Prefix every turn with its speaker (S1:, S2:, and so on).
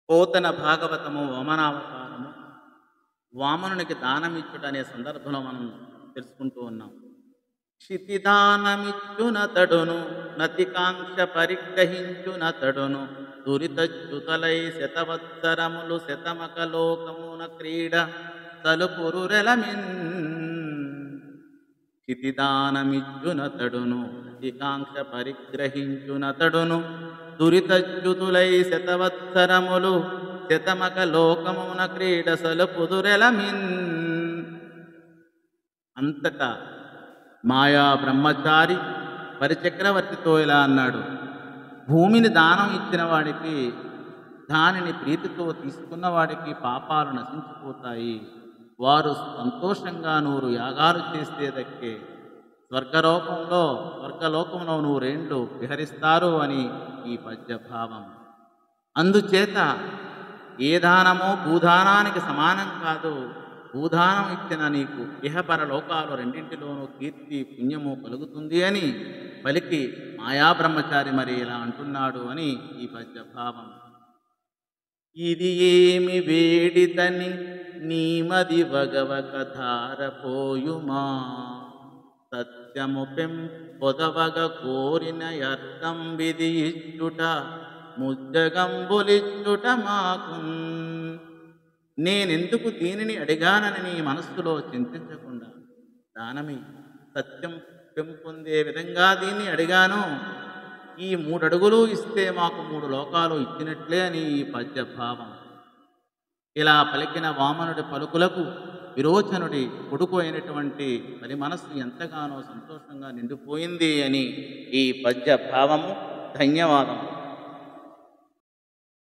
S1: పోతన భాగవతము వామనావతారము వామనునికి దానమిచ్చుట అనే సందర్భంలో మనం తెలుసుకుంటూ ఉన్నాం. క్షితిదానమిచ్చునతడును నతికాంక్ష పరిగ్రహించునతడును దురితచ్యుతలై శతవత్సరములు శతమక లోకమున క్రీడ తలుపురురెలమిన్. క్షితిదానమిచ్చునతడును నతికాంక్ష పరిగ్రహించునతడును దురితచ్యుతులై శతవత్సరములు శతమక లోకమున క్రీడ సలుపుదురెలమిన్. అంతటా మాయా బ్రహ్మచారి పరిచక్రవర్తితో ఇలా అన్నాడు: భూమిని దానం ఇచ్చిన వాడికి, దానిని ప్రీతితో తీసుకున్న వాడికి పాపాలు నశించిపోతాయి. వారు సంతోషంగా 100 యాగాలు చేస్తే దక్కే స్వర్గలోకంలో 100 ఏండ్లు విహరిస్తారు అని ఈ పద్యభావం. అందుచేత ఏ దానమో భూదానానికి సమానం కాదు. భూదానం ఇచ్చిన నీకు ఇహపర లోకాలు రెండింటిలోనూ కీర్తి పుణ్యము కలుగుతుంది అని పలికి మాయాబ్రహ్మచారి మరి ఇలా అంటున్నాడు అని ఈ పద్యభావం. ఇది ఏమి వేడిదని నీమది వగవక ధారపోయుమా, సత్యము పొదవగ కోరిన అర్థం విధి ఇచ్చుట ముజ్జగంబులిచ్చుట మాకున్. నేనెందుకు దీనిని అడిగానని నీ మనస్సులో చింతించకుండా దానమి సత్యం పెంపొందే విధంగా దీన్ని అడిగాను. ఈ 3 అడుగులు ఇస్తే మాకు 3 లోకాలు ఇచ్చినట్లే అని ఈ పద్యభావం. ఇలా పలికిన వామనుడి పలుకులకు విరోచనుడి కొడుకు అయినటువంటి మరి మనస్సు ఎంతగానో సంతోషంగా నిండిపోయింది అని ఈ పద్యభావము. ధన్యవాదం.